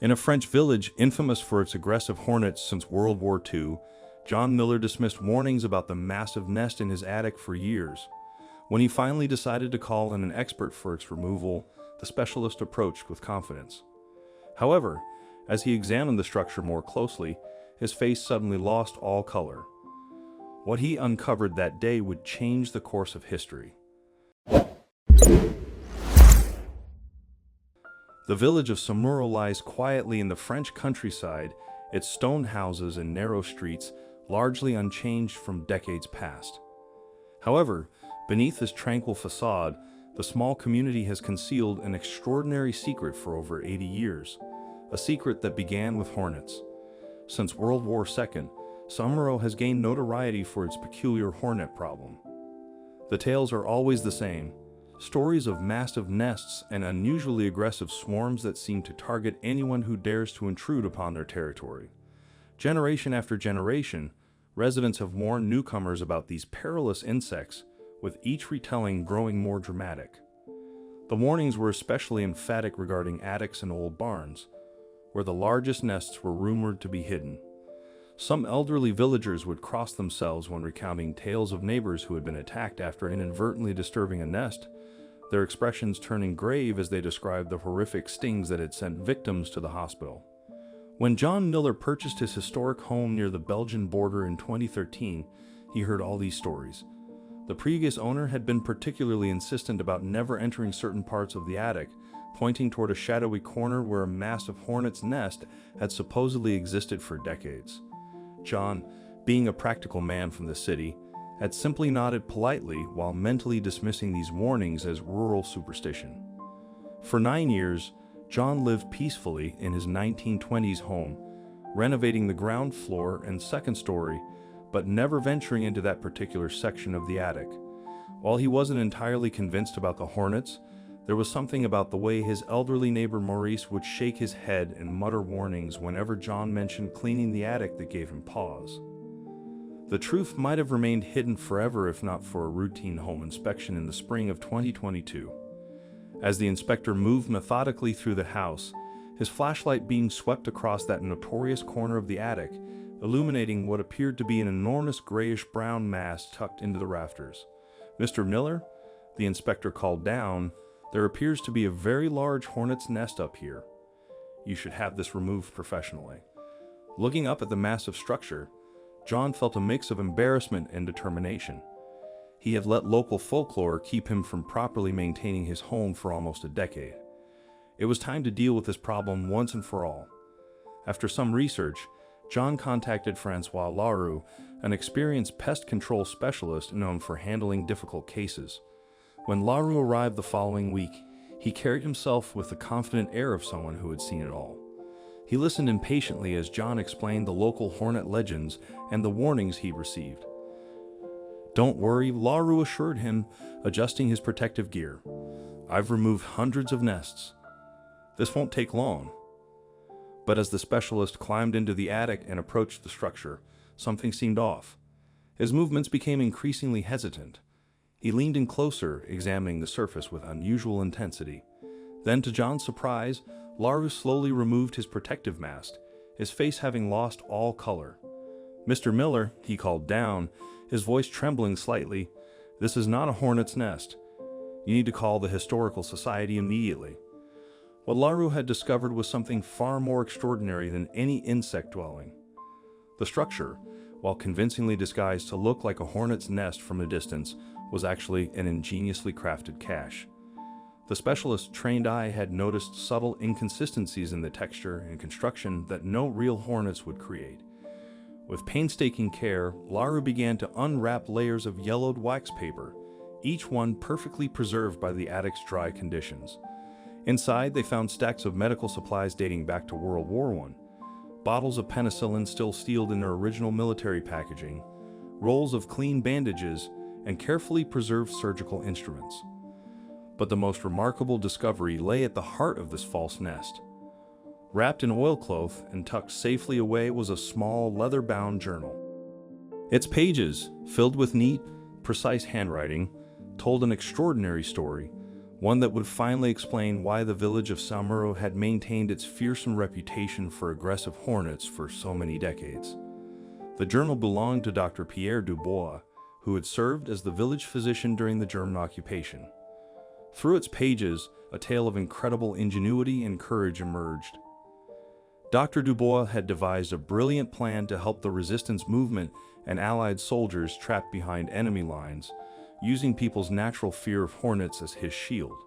In a French village infamous for its aggressive hornets since World War II, John Miller dismissed warnings about the massive nest in his attic for years. When he finally decided to call in an expert for its removal, the specialist approached with confidence. However, as he examined the structure more closely, his face suddenly lost all color. What he uncovered that day would change the course of history. The village of Samuro lies quietly in the French countryside, its stone houses and narrow streets largely unchanged from decades past. However, beneath this tranquil facade, the small community has concealed an extraordinary secret for over 80 years, a secret that began with hornets. Since World War II, Samuro has gained notoriety for its peculiar hornet problem. The tales are always the same. Stories of massive nests and unusually aggressive swarms that seem to target anyone who dares to intrude upon their territory. Generation after generation, residents have warned newcomers about these perilous insects, with each retelling growing more dramatic. The warnings were especially emphatic regarding attics and old barns, where the largest nests were rumored to be hidden. Some elderly villagers would cross themselves when recounting tales of neighbors who had been attacked after inadvertently disturbing a nest, their expressions turning grave as they described the horrific stings that had sent victims to the hospital. When John Miller purchased his historic home near the Belgian border in 2013, he heard all these stories. The previous owner had been particularly insistent about never entering certain parts of the attic, pointing toward a shadowy corner where a massive hornet's nest had supposedly existed for decades. John, being a practical man from the city, had simply nodded politely while mentally dismissing these warnings as rural superstition. For 9 years, John lived peacefully in his 1920s home, renovating the ground floor and second story, but never venturing into that particular section of the attic. While he wasn't entirely convinced about the hornets, there was something about the way his elderly neighbor Maurice would shake his head and mutter warnings whenever John mentioned cleaning the attic that gave him pause. The truth might have remained hidden forever if not for a routine home inspection in the spring of 2022. As the inspector moved methodically through the house, his flashlight beam swept across that notorious corner of the attic, illuminating what appeared to be an enormous grayish-brown mass tucked into the rafters. "Mr. Miller," the inspector called down, "there appears to be a very large hornet's nest up here. You should have this removed professionally." Looking up at the massive structure, John felt a mix of embarrassment and determination. He had let local folklore keep him from properly maintaining his home for almost a decade. It was time to deal with this problem once and for all. After some research, John contacted Francois Larue, an experienced pest control specialist known for handling difficult cases. When Larue arrived the following week, he carried himself with the confident air of someone who had seen it all. He listened impatiently as John explained the local hornet legends and the warnings he received. "Don't worry," Larue assured him, adjusting his protective gear. "I've removed hundreds of nests. This won't take long." But as the specialist climbed into the attic and approached the structure, something seemed off. His movements became increasingly hesitant. He leaned in closer, examining the surface with unusual intensity. Then, to John's surprise, Larue slowly removed his protective mask, his face having lost all color. "Mr. Miller," he called down, his voice trembling slightly, "this is not a hornet's nest. You need to call the Historical Society immediately." What Larue had discovered was something far more extraordinary than any insect dwelling. The structure, while convincingly disguised to look like a hornet's nest from a distance, was actually an ingeniously crafted cache. The specialist's trained eye had noticed subtle inconsistencies in the texture and construction that no real hornets would create. With painstaking care, Larue began to unwrap layers of yellowed wax paper, each one perfectly preserved by the attic's dry conditions. Inside, they found stacks of medical supplies dating back to World War I, bottles of penicillin still sealed in their original military packaging, rolls of clean bandages, and carefully preserved surgical instruments. But the most remarkable discovery lay at the heart of this false nest. Wrapped in oilcloth and tucked safely away was a small, leather-bound journal. Its pages, filled with neat, precise handwriting, told an extraordinary story, one that would finally explain why the village of Samuro had maintained its fearsome reputation for aggressive hornets for so many decades. The journal belonged to Dr. Pierre Dubois, who had served as the village physician during the German occupation. Through its pages, a tale of incredible ingenuity and courage emerged. Dr. Dubois had devised a brilliant plan to help the resistance movement and Allied soldiers trapped behind enemy lines, using people's natural fear of hornets as his shield.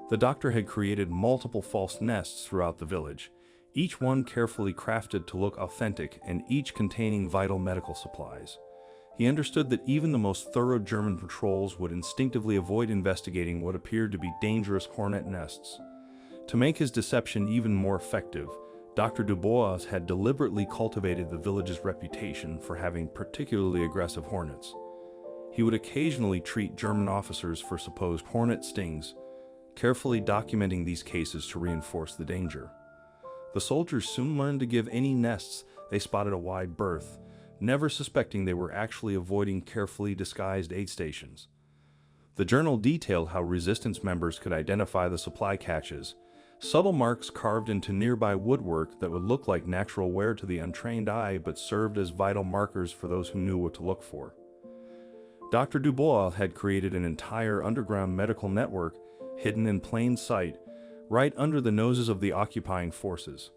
The doctor had created multiple false nests throughout the village, each one carefully crafted to look authentic and each containing vital medical supplies. He understood that even the most thorough German patrols would instinctively avoid investigating what appeared to be dangerous hornet nests. To make his deception even more effective, Dr. Dubois had deliberately cultivated the village's reputation for having particularly aggressive hornets. He would occasionally treat German officers for supposed hornet stings, carefully documenting these cases to reinforce the danger. The soldiers soon learned to give any nests they spotted a wide berth, never suspecting they were actually avoiding carefully disguised aid stations. The journal detailed how resistance members could identify the supply caches, subtle marks carved into nearby woodwork that would look like natural wear to the untrained eye but served as vital markers for those who knew what to look for. Dr. Dubois had created an entire underground medical network hidden in plain sight, right under the noses of the occupying forces.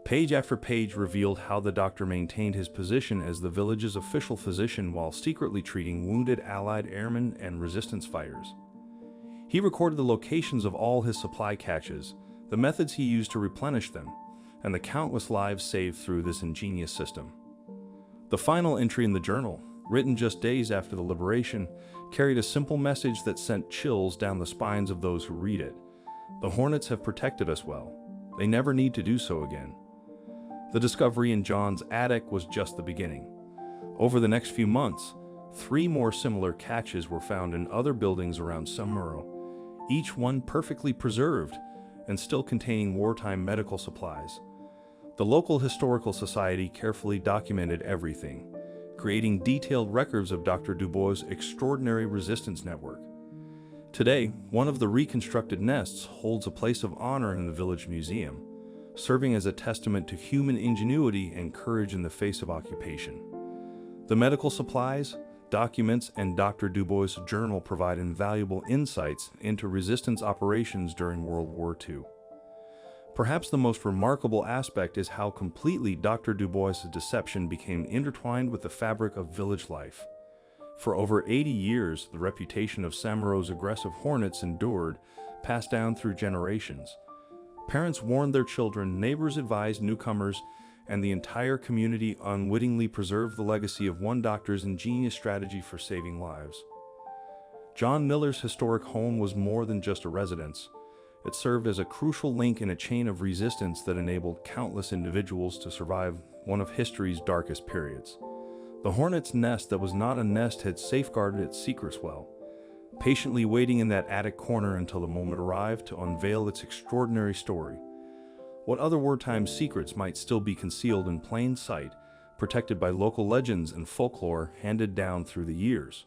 Page after page revealed how the doctor maintained his position as the village's official physician while secretly treating wounded Allied airmen and resistance fighters. He recorded the locations of all his supply caches, the methods he used to replenish them, and the countless lives saved through this ingenious system. The final entry in the journal, written just days after the liberation, carried a simple message that sent chills down the spines of those who read it. The Hornets have protected us well. They never need to do so again. The discovery in John's attic was just the beginning. Over the next few months, 3 more similar caches were found in other buildings around Samuro, each one perfectly preserved and still containing wartime medical supplies. The local historical society carefully documented everything, creating detailed records of Dr. Dubois' extraordinary resistance network. Today, one of the reconstructed nests holds a place of honor in the village museum, serving as a testament to human ingenuity and courage in the face of occupation. The medical supplies, documents, and Dr. Dubois' journal provide invaluable insights into resistance operations during World War II. Perhaps the most remarkable aspect is how completely Dr. Dubois' deception became intertwined with the fabric of village life. For over 80 years, the reputation of Samuro's aggressive hornets endured, passed down through generations. Parents warned their children, neighbors advised newcomers, and the entire community unwittingly preserved the legacy of one doctor's ingenious strategy for saving lives. John Miller's historic home was more than just a residence. It served as a crucial link in a chain of resistance that enabled countless individuals to survive one of history's darkest periods. The hornet's nest that was not a nest had safeguarded its secrets well, patiently waiting in that attic corner until the moment arrived to unveil its extraordinary story. What other wartime secrets might still be concealed in plain sight, protected by local legends and folklore handed down through the years?